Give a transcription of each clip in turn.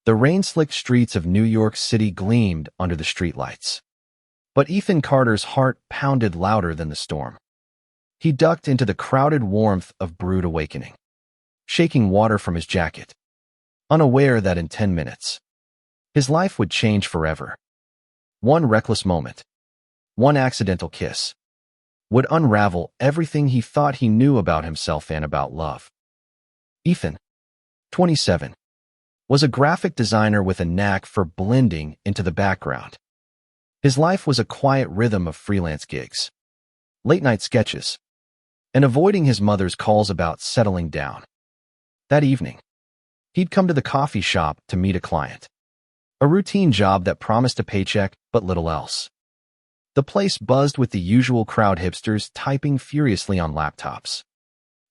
The rain-slicked streets of New York City gleamed under the streetlights. But Ethan Carter's heart pounded louder than the storm. He ducked into the crowded warmth of brewed awakening, shaking water from his jacket, unaware that in 10 minutes, his life would change forever. One reckless moment, one accidental kiss, would unravel everything he thought he knew about himself and about love. Ethan, 27, was a graphic designer with a knack for blending into the background. His life was a quiet rhythm of freelance gigs, late-night sketches, and avoiding his mother's calls about settling down. That evening, he'd come to the coffee shop to meet a client, a routine job that promised a paycheck but little else. The place buzzed with the usual crowd, hipsters typing furiously on laptops,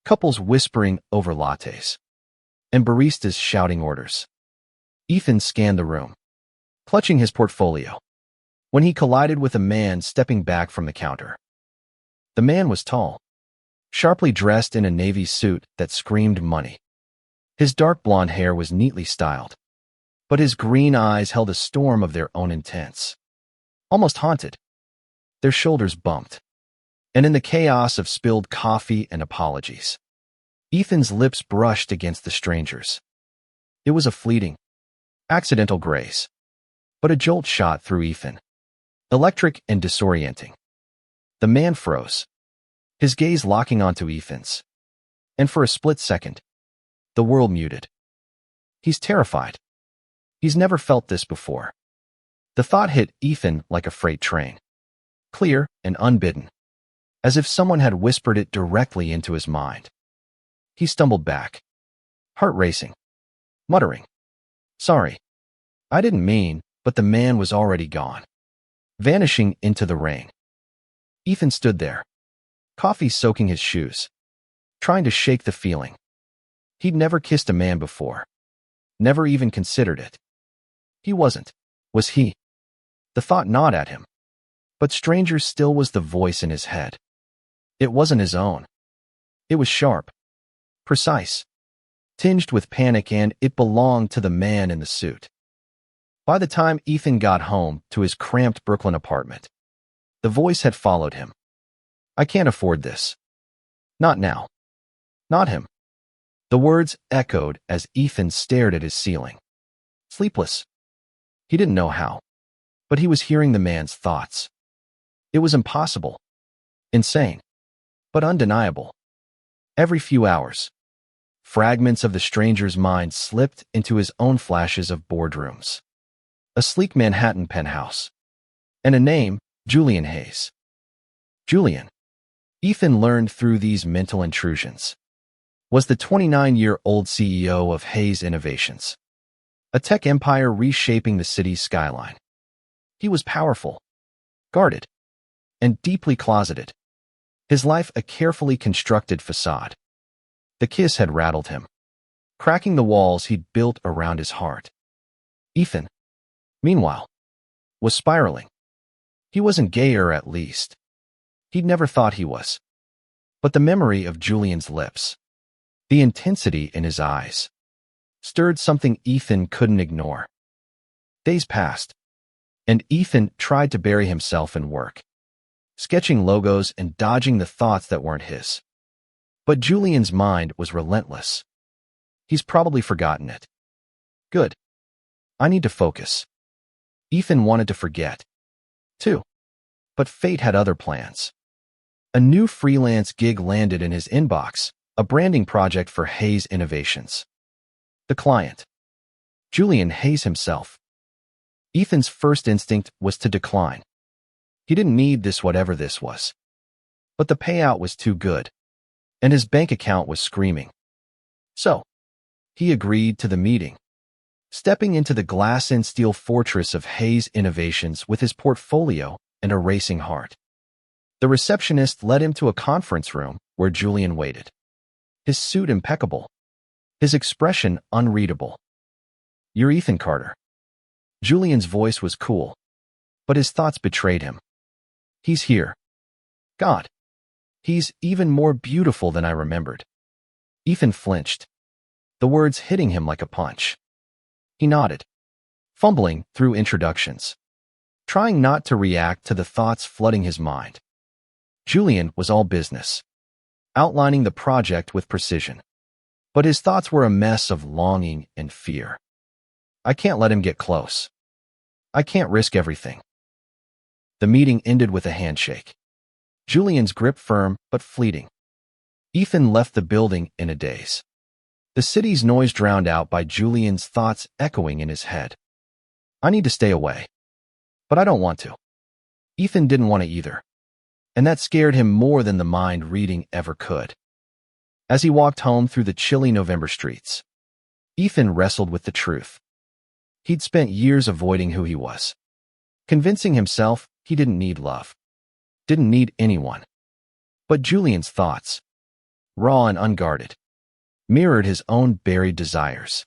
couples whispering over lattes, and baristas shouting orders. Ethan scanned the room, clutching his portfolio, when he collided with a man stepping back from the counter. The man was tall, sharply dressed in a navy suit that screamed money. His dark blonde hair was neatly styled, but his green eyes held a storm of their own intents, almost haunted. Their shoulders bumped, and in the chaos of spilled coffee and apologies, Ethan's lips brushed against the stranger's. It was a fleeting, accidental grace, but a jolt shot through Ethan, electric and disorienting. The man froze, his gaze locking onto Ethan's, and for a split second, the world muted. He's terrified. He's never felt this before. The thought hit Ethan like a freight train, clear and unbidden, as if someone had whispered it directly into his mind. He stumbled back, heart racing, muttering, "Sorry, I didn't mean," but the man was already gone, vanishing into the rain. Ethan stood there, coffee soaking his shoes, trying to shake the feeling. He'd never kissed a man before, never even considered it. He wasn't, was he? The thought gnawed at him, but stranger still was the voice in his head. It wasn't his own. It was sharp, precise, tinged with panic, and it belonged to the man in the suit. By the time Ethan got home to his cramped Brooklyn apartment, the voice had followed him. "I can't afford this. Not now. Not him." The words echoed as Ethan stared at his ceiling, sleepless. He didn't know how, but he was hearing the man's thoughts. It was impossible, insane, but undeniable. Every few hours, fragments of the stranger's mind slipped into his own flashes of boardrooms. A sleek Manhattan penthouse, and a name, Julian Hayes. Julian, Ethan learned through these mental intrusions, was the 29-year-old CEO of Hayes Innovations, a tech empire reshaping the city's skyline. He was powerful, guarded, and deeply closeted, his life a carefully constructed facade. The kiss had rattled him, cracking the walls he'd built around his heart. Ethan, meanwhile, was spiraling. He wasn't gayer, at least. He'd never thought he was. But the memory of Julian's lips, the intensity in his eyes, stirred something Ethan couldn't ignore. Days passed, and Ethan tried to bury himself in work, sketching logos and dodging the thoughts that weren't his. But Julian's mind was relentless. He's probably forgotten it. Good. I need to focus. Ethan wanted to forget, too. But fate had other plans. A new freelance gig landed in his inbox, a branding project for Hayes Innovations. The client, Julian Hayes himself. Ethan's first instinct was to decline. He didn't need this, whatever this was. But the payout was too good, and his bank account was screaming. So, he agreed to the meeting, stepping into the glass and steel fortress of Hayes Innovations with his portfolio and a racing heart. The receptionist led him to a conference room where Julian waited, his suit impeccable, his expression unreadable. "You're Ethan Carter." Julian's voice was cool, but his thoughts betrayed him. "He's here. God, he's even more beautiful than I remembered." Ethan flinched, the words hitting him like a punch. He nodded, fumbling through introductions, trying not to react to the thoughts flooding his mind. Julian was all business, outlining the project with precision. But his thoughts were a mess of longing and fear. I can't let him get close. I can't risk everything. The meeting ended with a handshake. Julian's grip firm but fleeting. Ethan left the building in a daze, the city's noise drowned out by Julian's thoughts echoing in his head. I need to stay away. But I don't want to. Ethan didn't want to either, and that scared him more than the mind reading ever could. As he walked home through the chilly November streets, Ethan wrestled with the truth. He'd spent years avoiding who he was, convincing himself he didn't need love, didn't need anyone. But Julian's thoughts, raw and unguarded, mirrored his own buried desires.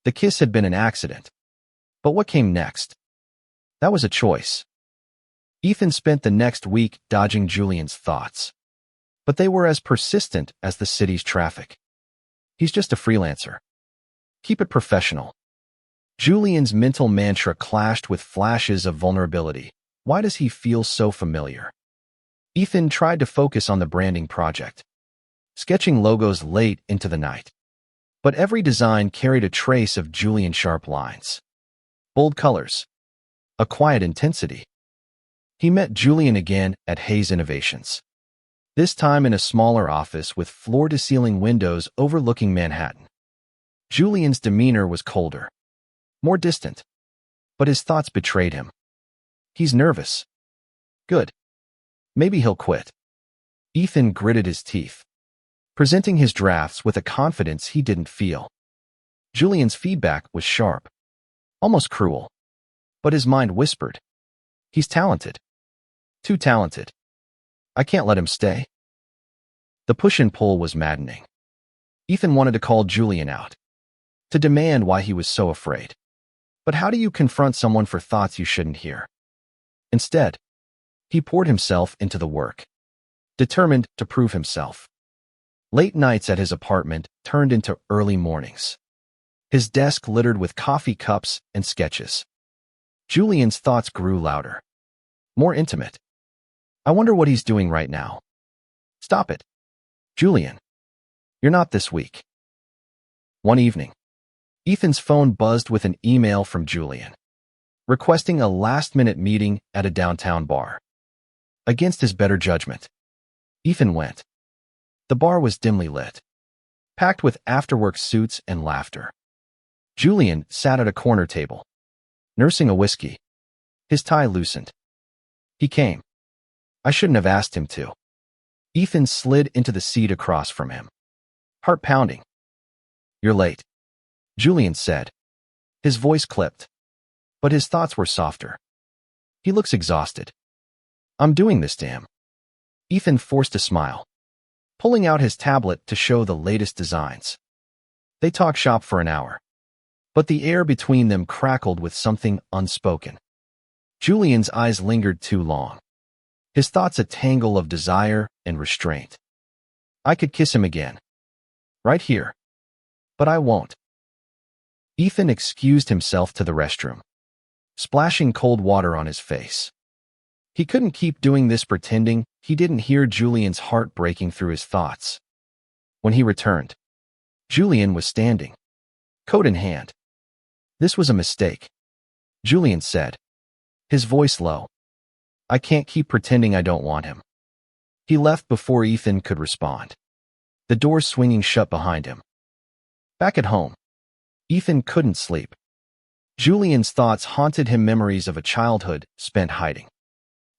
The kiss had been an accident, but what came next? That was a choice. Ethan spent the next week dodging Julian's thoughts, but they were as persistent as the city's traffic. He's just a freelancer. Keep it professional. Julian's mental mantra clashed with flashes of vulnerability. Why does he feel so familiar? Ethan tried to focus on the branding project, sketching logos late into the night. But every design carried a trace of Julian's sharp lines, bold colors, a quiet intensity. He met Julian again at Hayes Innovations, this time in a smaller office with floor-to-ceiling windows overlooking Manhattan. Julian's demeanor was colder, more distant, but his thoughts betrayed him. He's nervous. Good. Maybe he'll quit. Ethan gritted his teeth, presenting his drafts with a confidence he didn't feel. Julian's feedback was sharp, almost cruel, but his mind whispered, he's talented. Too talented. I can't let him stay. The push and pull was maddening. Ethan wanted to call Julian out, to demand why he was so afraid. But how do you confront someone for thoughts you shouldn't hear? Instead, he poured himself into the work, determined to prove himself. Late nights at his apartment turned into early mornings, his desk littered with coffee cups and sketches. Julian's thoughts grew louder, more intimate. I wonder what he's doing right now. Stop it. Julian, you're not this week. One evening, Ethan's phone buzzed with an email from Julian, requesting a last-minute meeting at a downtown bar. Against his better judgment, Ethan went. The bar was dimly lit, packed with after-work suits and laughter. Julian sat at a corner table, nursing a whiskey, his tie loosened. He came. I shouldn't have asked him to. Ethan slid into the seat across from him, heart pounding. You're late, Julian said. His voice clipped, but his thoughts were softer. He looks exhausted. I'm doing this to him. Ethan forced a smile, pulling out his tablet to show the latest designs. They talked shop for an hour, but the air between them crackled with something unspoken. Julian's eyes lingered too long, his thoughts a tangle of desire and restraint. I could kiss him again, right here, but I won't. Ethan excused himself to the restroom, splashing cold water on his face. He couldn't keep doing this pretending he didn't hear Julian's heart breaking through his thoughts. When he returned, Julian was standing, coat in hand. This was a mistake, Julian said, his voice low. I can't keep pretending I don't want him. He left before Ethan could respond, the door swinging shut behind him. Back at home, Ethan couldn't sleep. Julian's thoughts haunted him, memories of a childhood spent hiding,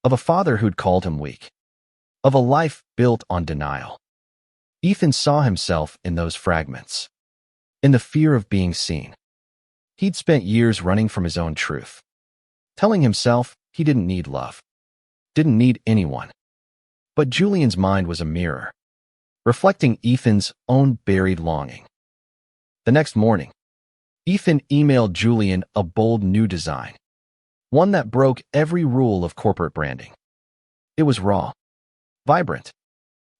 of a father who'd called him weak, of a life built on denial. Ethan saw himself in those fragments, in the fear of being seen. He'd spent years running from his own truth, telling himself he didn't need love, didn't need anyone. But Julian's mind was a mirror, reflecting Ethan's own buried longing. The next morning, Ethan emailed Julian a bold new design, one that broke every rule of corporate branding. It was raw, vibrant,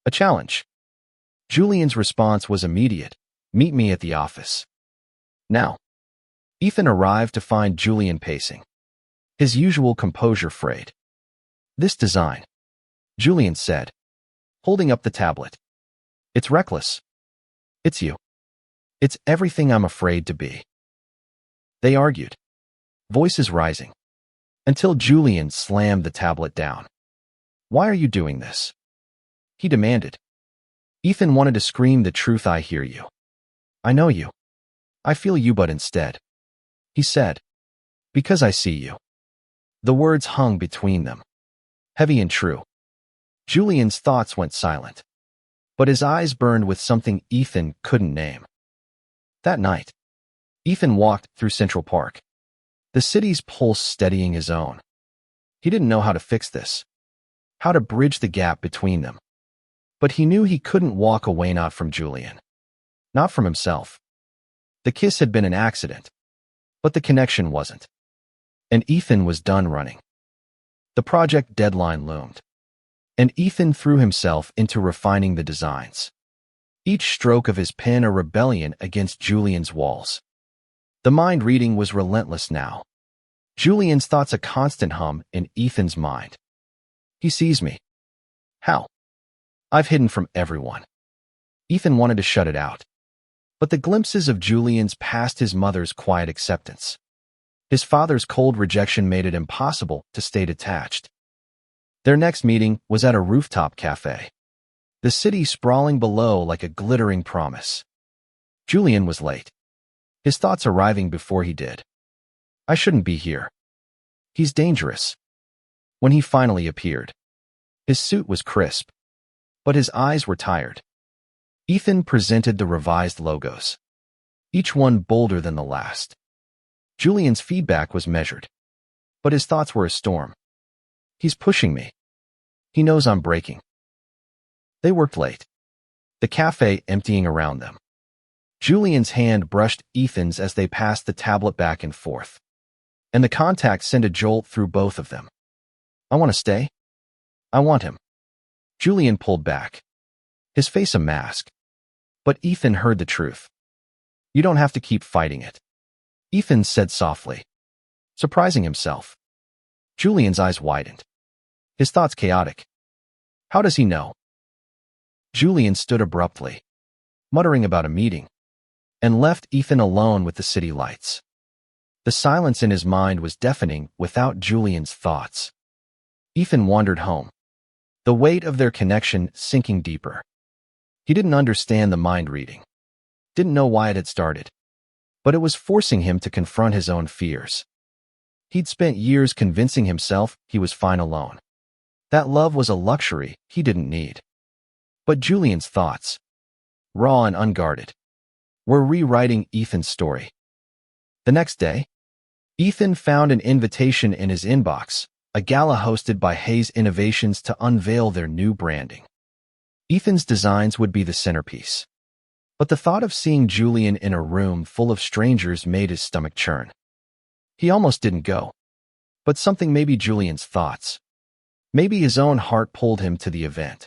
a challenge. Julian's response was immediate. Meet me at the office. Now. Ethan arrived to find Julian pacing, his usual composure frayed. "This design," Julian said, holding up the tablet. "It's reckless. It's you. It's everything I'm afraid to be." They argued, voices rising, until Julian slammed the tablet down. "Why are you doing this?" he demanded. Ethan wanted to scream the truth. "I hear you. I know you. I feel you, but instead," he said, "because I see you." The words hung between them, heavy and true. Julian's thoughts went silent, but his eyes burned with something Ethan couldn't name. That night, Ethan walked through Central Park, the city's pulse steadying his own. He didn't know how to fix this, how to bridge the gap between them. But he knew he couldn't walk away, not from Julian, not from himself. The kiss had been an accident, but the connection wasn't. And Ethan was done running. The project deadline loomed, and Ethan threw himself into refining the designs. Each stroke of his pen a rebellion against Julian's walls. The mind reading was relentless now. Julian's thoughts a constant hum in Ethan's mind. "He sees me. How? I've hidden from everyone." Ethan wanted to shut it out, but the glimpses of Julian's past, his mother's quiet acceptance, his father's cold rejection made it impossible to stay detached. Their next meeting was at a rooftop cafe, the city sprawling below like a glittering promise. Julian was late, his thoughts arriving before he did. "I shouldn't be here. He's dangerous." When he finally appeared, his suit was crisp, but his eyes were tired. Ethan presented the revised logos, each one bolder than the last. Julian's feedback was measured, but his thoughts were a storm. "He's pushing me. He knows I'm breaking." They worked late, the cafe emptying around them. Julian's hand brushed Ethan's as they passed the tablet back and forth, and the contact sent a jolt through both of them. "I want to stay. I want him." Julian pulled back, his face a mask. But Ethan heard the truth. "You don't have to keep fighting it," Ethan said softly, surprising himself. Julian's eyes widened, his thoughts chaotic. "How does he know?" Julian stood abruptly, muttering about a meeting, and left Ethan alone with the city lights. The silence in his mind was deafening without Julian's thoughts. Ethan wandered home, the weight of their connection sinking deeper. He didn't understand the mind reading, didn't know why it had started, but it was forcing him to confront his own fears. He'd spent years convincing himself he was fine alone, that love was a luxury he didn't need. But Julian's thoughts, raw and unguarded, were rewriting Ethan's story. The next day, Ethan found an invitation in his inbox, a gala hosted by Hayes Innovations to unveil their new branding. Ethan's designs would be the centerpiece. But the thought of seeing Julian in a room full of strangers made his stomach churn. He almost didn't go. But something, maybe Julian's thoughts, maybe his own heart, pulled him to the event.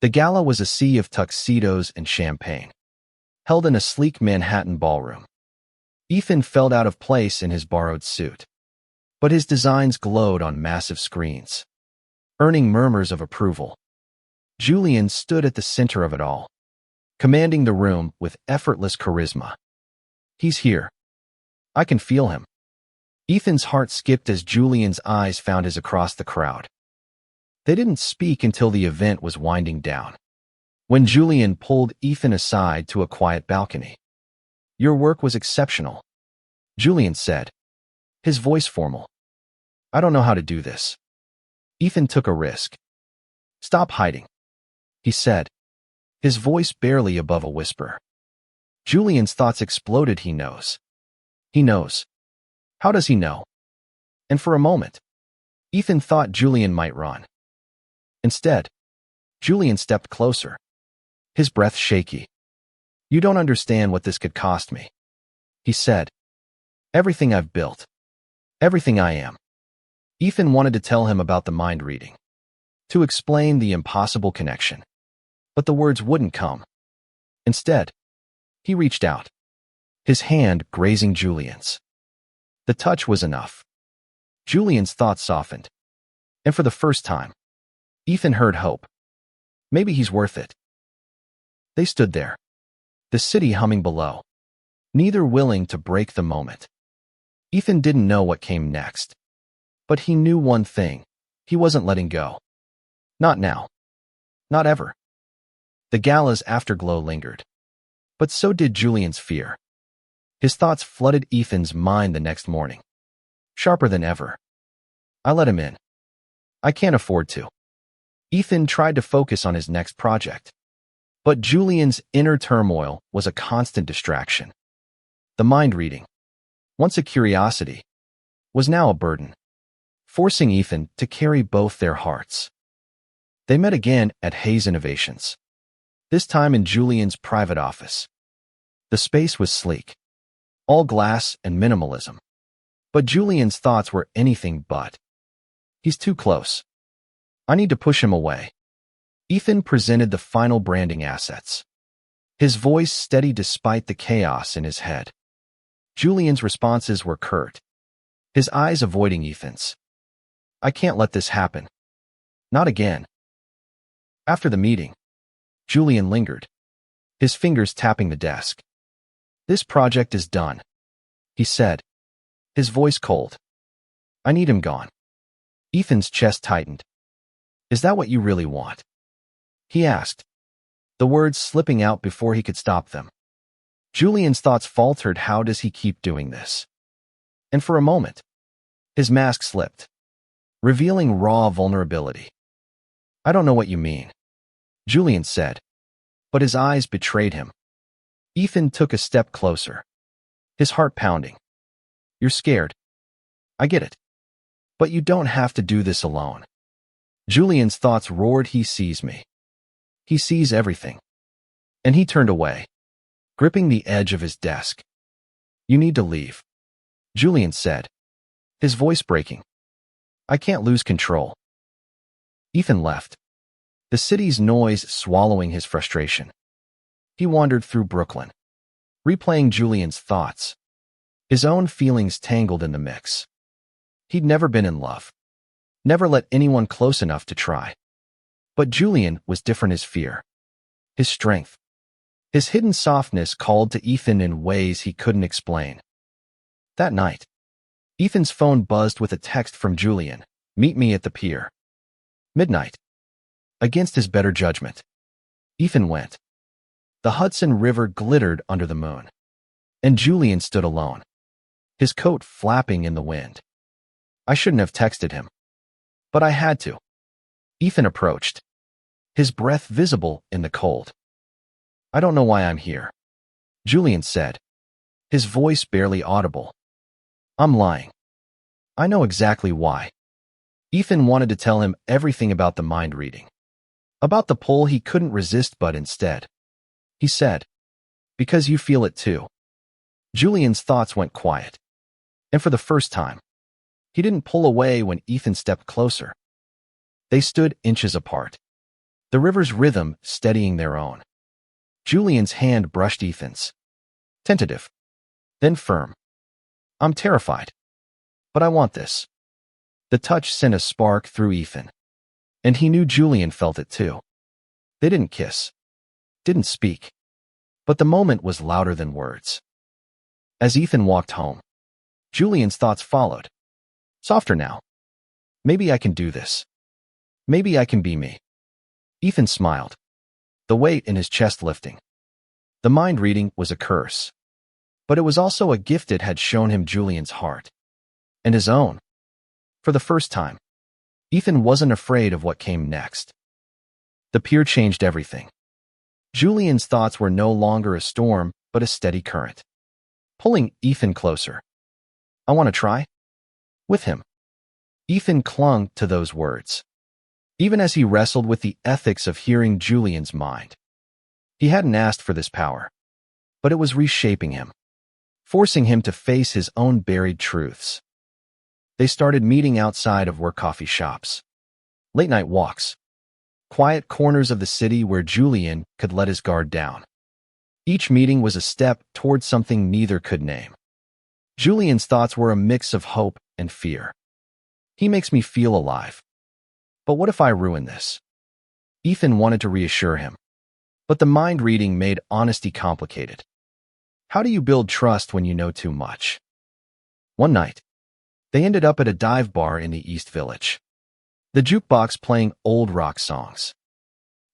The gala was a sea of tuxedos and champagne, held in a sleek Manhattan ballroom. Ethan felt out of place in his borrowed suit, but his designs glowed on massive screens, earning murmurs of approval. Julian stood at the center of it all, commanding the room with effortless charisma. "He's here. I can feel him." Ethan's heart skipped as Julian's eyes found his across the crowd. They didn't speak until the event was winding down, when Julian pulled Ethan aside to a quiet balcony. "Your work was exceptional," Julian said, his voice formal. "I don't know how to do this." Ethan took a risk. "Stop hiding," he said, his voice barely above a whisper. Julian's thoughts exploded. "He knows. He knows. How does he know?" And for a moment, Ethan thought Julian might run. Instead, Julian stepped closer, his breath shaky. "You don't understand what this could cost me," he said. "Everything I've built. Everything I am." Ethan wanted to tell him about the mind reading, to explain the impossible connection, but the words wouldn't come. Instead, he reached out, his hand grazing Julian's. The touch was enough. Julian's thoughts softened. And for the first time, Ethan heard hope. Maybe he's worth it. They stood there, the city humming below, neither willing to break the moment. Ethan didn't know what came next. But he knew one thing. He wasn't letting go. Not now. Not ever. The gala's afterglow lingered. But so did Julian's fear. His thoughts flooded Ethan's mind the next morning. Sharper than ever. I let him in. I can't afford to. Ethan tried to focus on his next project. But Julian's inner turmoil was a constant distraction. The mind reading, once a curiosity, was now a burden, forcing Ethan to carry both their hearts. They met again at Hayes Innovations, this time in Julian's private office. The space was sleek, all glass and minimalism. But Julian's thoughts were anything but. He's too close. I need to push him away. Ethan presented the final branding assets, his voice steady despite the chaos in his head. Julian's responses were curt, his eyes avoiding Ethan's. I can't let this happen. Not again. After the meeting, Julian lingered, his fingers tapping the desk. This project is done, he said, his voice cold. I need him gone. Ethan's chest tightened. Is that what you really want? He asked, the words slipping out before he could stop them. Julian's thoughts faltered. How does he keep doing this? And for a moment, his mask slipped, revealing raw vulnerability. I don't know what you mean, Julian said, but his eyes betrayed him. Ethan took a step closer, his heart pounding. You're scared. I get it. But you don't have to do this alone. Julian's thoughts roared. He sees me. He sees everything. And he turned away, gripping the edge of his desk. You need to leave, Julian said, his voice breaking. I can't lose control. Ethan left, the city's noise swallowing his frustration. He wandered through Brooklyn, replaying Julian's thoughts, his own feelings tangled in the mix. He'd never been in love, never let anyone close enough to try. But Julian was different. His fear, his strength, his hidden softness called to Ethan in ways he couldn't explain. That night, Ethan's phone buzzed with a text from Julian. Meet me at the pier. Midnight. Against his better judgment, Ethan went. The Hudson River glittered under the moon, and Julian stood alone, his coat flapping in the wind. I shouldn't have texted him, but I had to. Ethan approached, his breath visible in the cold. I don't know why I'm here, Julian said, his voice barely audible. I'm lying. I know exactly why. Ethan wanted to tell him everything about the mind reading, about the pull he couldn't resist, but instead, he said, because you feel it too. Julian's thoughts went quiet, and for the first time, he didn't pull away when Ethan stepped closer. They stood inches apart, the river's rhythm steadying their own. Julian's hand brushed Ethan's, tentative, then firm. I'm terrified, but I want this. The touch sent a spark through Ethan, and he knew Julian felt it too. They didn't kiss, didn't speak, but the moment was louder than words. As Ethan walked home, Julian's thoughts followed. Softer now. Maybe I can do this. Maybe I can be me. Ethan smiled, the weight in his chest lifting. The mind reading was a curse, but it was also a gift. It had shown him Julian's heart, and his own. For the first time, Ethan wasn't afraid of what came next. The pier changed everything. Julian's thoughts were no longer a storm, but a steady current, pulling Ethan closer. I want to try? With him. Ethan clung to those words, even as he wrestled with the ethics of hearing Julian's mind. He hadn't asked for this power, but it was reshaping him, forcing him to face his own buried truths. They started meeting outside of work coffee shops, late-night walks, quiet corners of the city where Julian could let his guard down. Each meeting was a step towards something neither could name. Julian's thoughts were a mix of hope and fear. He makes me feel alive. But what if I ruin this? Ethan wanted to reassure him. But the mind reading made honesty complicated. How do you build trust when you know too much? One night, they ended up at a dive bar in the East Village. The jukebox playing old rock songs.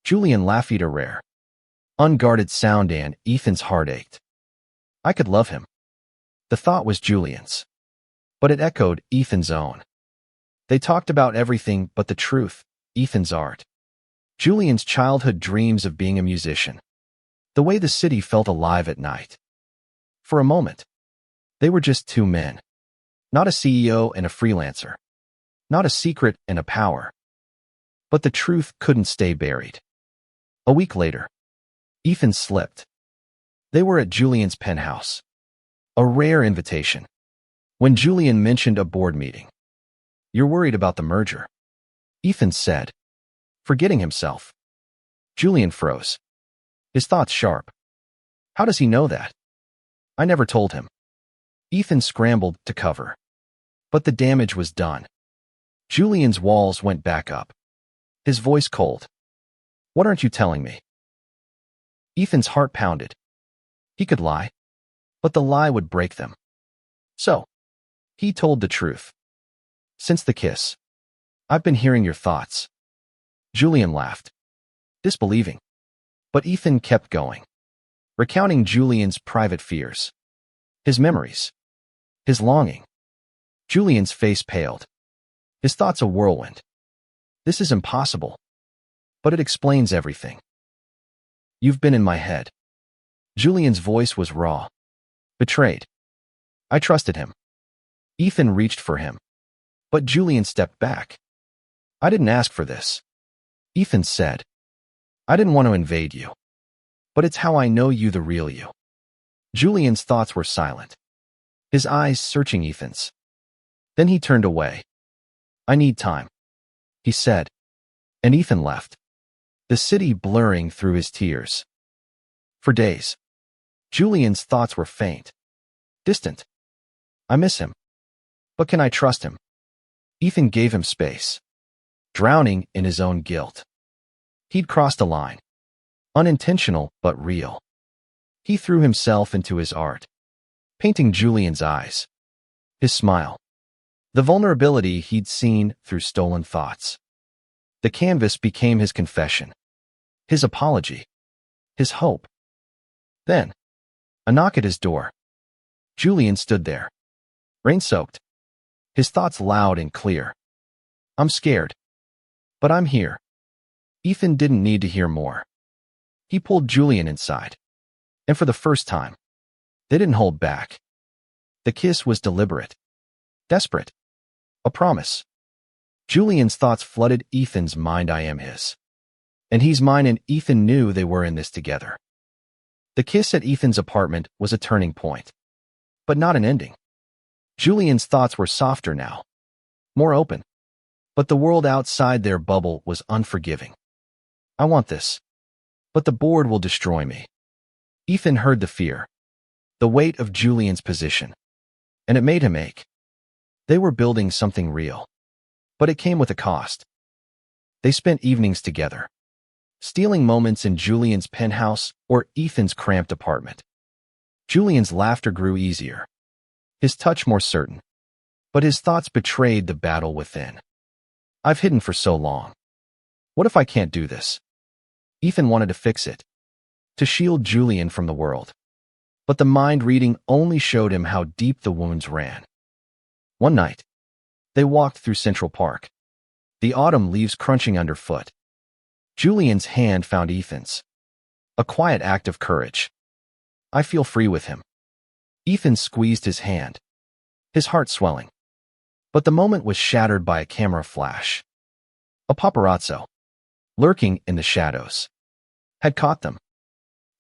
Julian laughed at a rare, unguarded sound and Ethan's heart ached. I could love him. The thought was Julian's. But it echoed Ethan's own. They talked about everything but the truth, Ethan's art. Julian's childhood dreams of being a musician. The way the city felt alive at night. For a moment, they were just two men. Not a CEO and a freelancer. Not a secret and a power. But the truth couldn't stay buried. A week later, Ethan slipped. They were at Julian's penthouse. A rare invitation. When Julian mentioned a board meeting. You're worried about the merger, Ethan said, forgetting himself. Julian froze. His thoughts sharp. How does he know that? I never told him. Ethan scrambled to cover. But the damage was done. Julian's walls went back up. His voice cold. What aren't you telling me? Ethan's heart pounded. He could lie, but the lie would break them. So, he told the truth. Since the kiss, I've been hearing your thoughts. Julian laughed, disbelieving. But Ethan kept going, recounting Julian's private fears, his memories, his longing. Julian's face paled, his thoughts a whirlwind. This is impossible, but it explains everything. You've been in my head. Julian's voice was raw, betrayed. I trusted him. Ethan reached for him, but Julian stepped back. I didn't ask for this. Ethan said, I didn't want to invade you, but it's how I know you, the real you. Julian's thoughts were silent, his eyes searching Ethan's. Then he turned away. I need time, he said, and Ethan left, the city blurring through his tears. For days, Julian's thoughts were faint, distant. I miss him, but can I trust him? Ethan gave him space, drowning in his own guilt. He'd crossed a line, unintentional but real. He threw himself into his art, painting Julian's eyes, his smile, the vulnerability he'd seen through stolen thoughts. The canvas became his confession, his apology, his hope. Then, a knock at his door. Julian stood there, rain-soaked, his thoughts loud and clear. I'm scared, but I'm here. Ethan didn't need to hear more. He pulled Julian inside, and for the first time, they didn't hold back. The kiss was deliberate, desperate, a promise. Julian's thoughts flooded Ethan's mind. I am his, and he's mine, and Ethan knew they were in this together. The kiss at Ethan's apartment was a turning point, but not an ending. Julian's thoughts were softer now, more open, but the world outside their bubble was unforgiving. I want this, but the board will destroy me. Ethan heard the fear, the weight of Julian's position, and it made him ache. They were building something real, but it came with a cost. They spent evenings together, stealing moments in Julian's penthouse or Ethan's cramped apartment. Julian's laughter grew easier, his touch more certain, but his thoughts betrayed the battle within. I've hidden for so long. What if I can't do this? Ethan wanted to fix it, to shield Julian from the world. But the mind reading only showed him how deep the wounds ran. One night, they walked through Central Park, the autumn leaves crunching underfoot. Julian's hand found Ethan's, a quiet act of courage. I feel free with him. Ethan squeezed his hand, his heart swelling. But the moment was shattered by a camera flash. A paparazzo, lurking in the shadows, had caught them.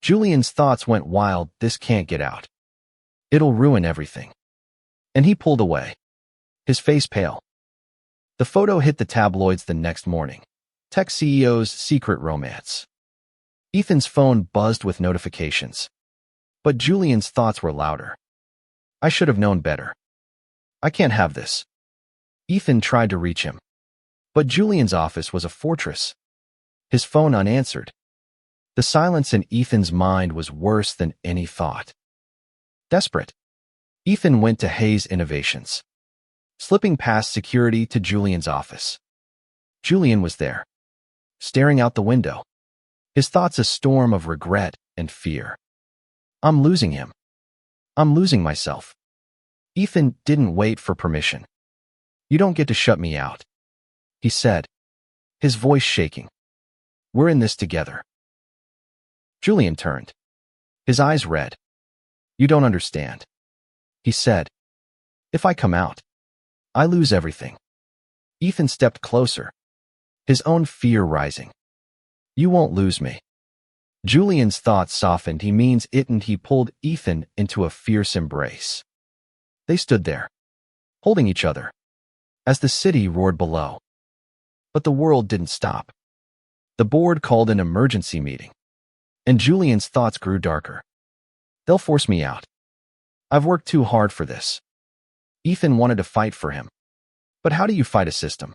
Julian's thoughts went wild. This can't get out. It'll ruin everything. And he pulled away, his face pale. The photo hit the tabloids the next morning. Tech CEO's secret romance. Ethan's phone buzzed with notifications. But Julian's thoughts were louder. I should have known better. I can't have this. Ethan tried to reach him. But Julian's office was a fortress. His phone unanswered. The silence in Ethan's mind was worse than any thought. Desperate, Ethan went to Hayes Innovations, slipping past security to Julian's office. Julian was there, staring out the window, his thoughts a storm of regret and fear. I'm losing him. I'm losing myself. Ethan didn't wait for permission. You don't get to shut me out, he said, his voice shaking. We're in this together. Julian turned, his eyes red. You don't understand, he said. If I come out, I lose everything. Ethan stepped closer, his own fear rising. You won't lose me. Julian's thoughts softened. He means it, and he pulled Ethan into a fierce embrace. They stood there, holding each other, as the city roared below. But the world didn't stop. The board called an emergency meeting, and Julian's thoughts grew darker. They'll force me out. I've worked too hard for this. Ethan wanted to fight for him. But how do you fight a system?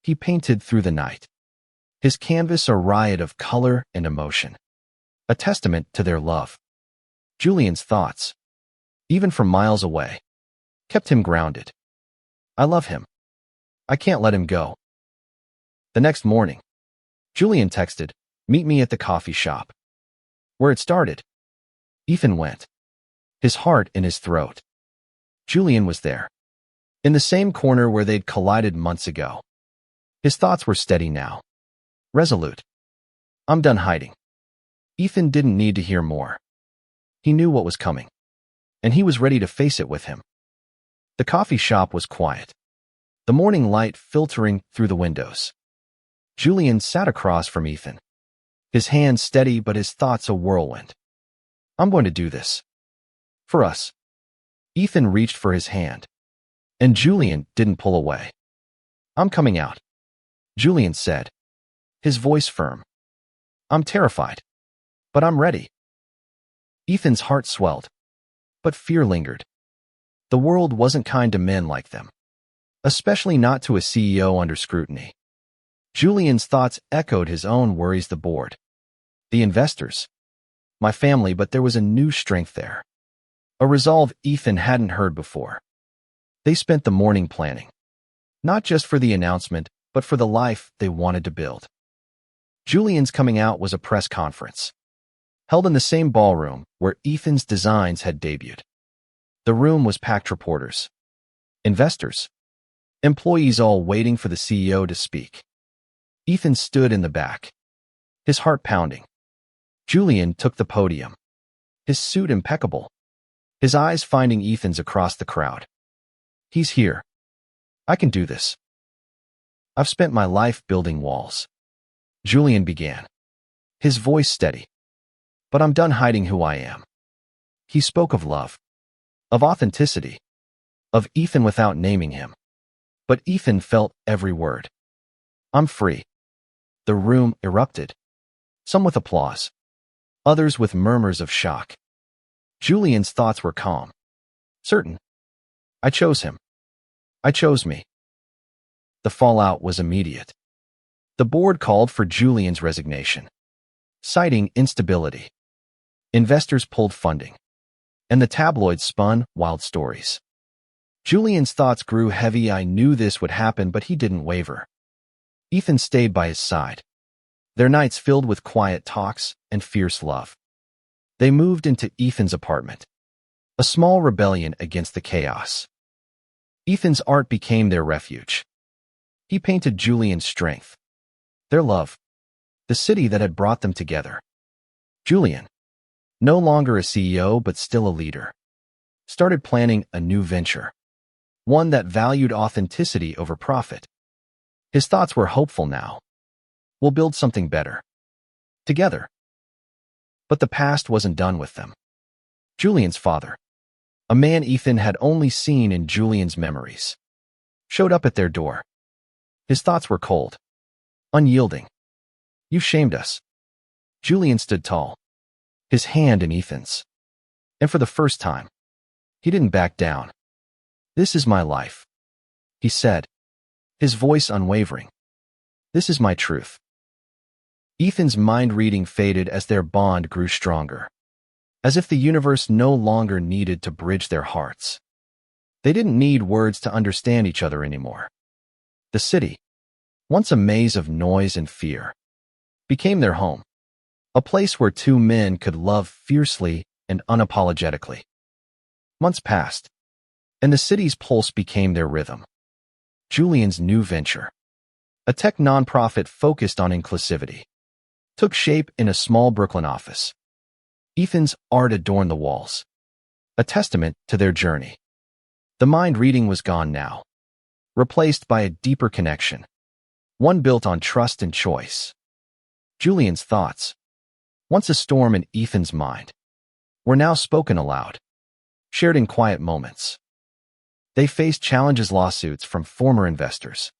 He painted through the night, his canvas a riot of color and emotion, a testament to their love. Julian's thoughts, even from miles away, kept him grounded. I love him. I can't let him go. The next morning, Julian texted, meet me at the coffee shop. Where it started. Ethan went, his heart in his throat. Julian was there, in the same corner where they'd collided months ago. His thoughts were steady now, resolute. I'm done hiding. Ethan didn't need to hear more. He knew what was coming, and he was ready to face it with him. The coffee shop was quiet, the morning light filtering through the windows. Julian sat across from Ethan, his hands steady but his thoughts a whirlwind. I'm going to do this. For us. Ethan reached for his hand, and Julian didn't pull away. I'm coming out, Julian said, his voice firm. I'm terrified, but I'm ready. Ethan's heart swelled, but fear lingered. The world wasn't kind to men like them, especially not to a CEO under scrutiny. Julian's thoughts echoed his own worries. The board, the investors, my family, but there was a new strength there. A resolve Ethan hadn't heard before. They spent the morning planning, not just for the announcement, but for the life they wanted to build. Julian's coming out was a press conference, held in the same ballroom where Ethan's designs had debuted. The room was packed. Reporters, investors, employees, all waiting for the CEO to speak. Ethan stood in the back, his heart pounding. Julian took the podium, his suit impeccable, his eyes finding Ethan's across the crowd. He's here. I can do this. I've spent my life building walls. Julian began, his voice steady. But I'm done hiding who I am. He spoke of love, of authenticity, of Ethan without naming him. But Ethan felt every word. I'm free. The room erupted, some with applause, others with murmurs of shock. Julian's thoughts were calm, certain. I chose him. I chose me. The fallout was immediate. The board called for Julian's resignation, citing instability. Investors pulled funding, and the tabloids spun wild stories. Julian's thoughts grew heavy. I knew this would happen, but he didn't waver. Ethan stayed by his side, their nights filled with quiet talks and fierce love. They moved into Ethan's apartment, a small rebellion against the chaos. Ethan's art became their refuge. He painted Julian's strength, their love, the city that had brought them together. Julian, no longer a CEO but still a leader, started planning a new venture, one that valued authenticity over profit. His thoughts were hopeful now. We'll build something better. Together. But the past wasn't done with them. Julian's father, a man Ethan had only seen in Julian's memories, showed up at their door. His thoughts were cold, unyielding. You shamed us. Julian stood tall, his hand in Ethan's. And for the first time, he didn't back down. "This is my life," he said, his voice unwavering. "This is my truth." Ethan's mind reading faded as their bond grew stronger, as if the universe no longer needed to bridge their hearts. They didn't need words to understand each other anymore. The city, once a maze of noise and fear, became their home, a place where two men could love fiercely and unapologetically. Months passed, and the city's pulse became their rhythm. Julian's new venture, a tech nonprofit focused on inclusivity, took shape in a small Brooklyn office. Ethan's art adorned the walls, a testament to their journey. The mind reading was gone now, replaced by a deeper connection, one built on trust and choice. Julian's thoughts, once a storm in Ethan's mind, were now spoken aloud, shared in quiet moments. They faced challenges, lawsuits from former investors,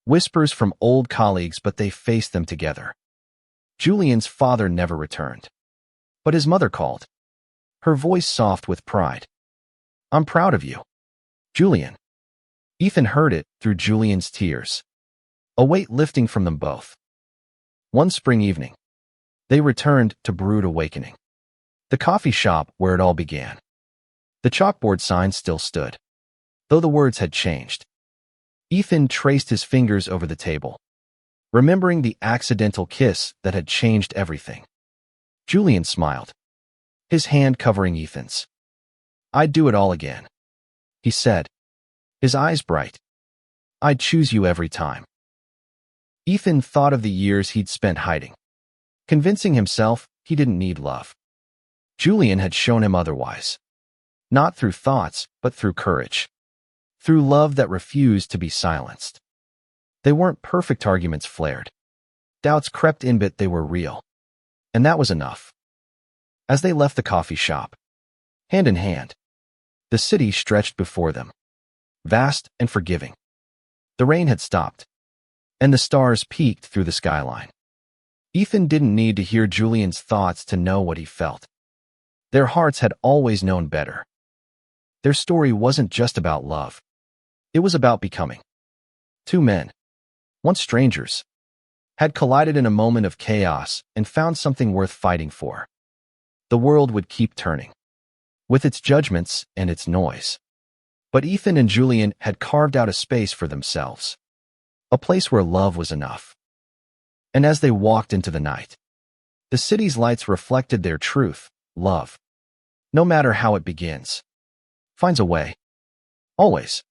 whispers from old colleagues, but they faced them together. Julian's father never returned, but his mother called, her voice soft with pride. "I'm proud of you, Julian." Ethan heard it through Julian's tears, a weight lifting from them both. One spring evening, they returned to Brood Awakening, the coffee shop where it all began. The chalkboard sign still stood, though the words had changed. Ethan traced his fingers over the table, remembering the accidental kiss that had changed everything. Julian smiled, his hand covering Ethan's. "I'd do it all again," he said, his eyes bright. "I'd choose you every time." Ethan thought of the years he'd spent hiding, convincing himself he didn't need love. Julian had shown him otherwise, not through thoughts, but through courage, through love that refused to be silenced. They weren't perfect, arguments flared. Doubts crept in, but they were real. And that was enough. As they left the coffee shop, hand in hand, the city stretched before them, vast and forgiving. The rain had stopped, and the stars peeked through the skyline. Ethan didn't need to hear Julian's thoughts to know what he felt. Their hearts had always known better. Their story wasn't just about love. It was about becoming. Two men, once strangers, had collided in a moment of chaos and found something worth fighting for. The world would keep turning, with its judgments and its noise. But Ethan and Julian had carved out a space for themselves, a place where love was enough. And as they walked into the night, the city's lights reflected their truth: love, no matter how it begins, finds a way. Always.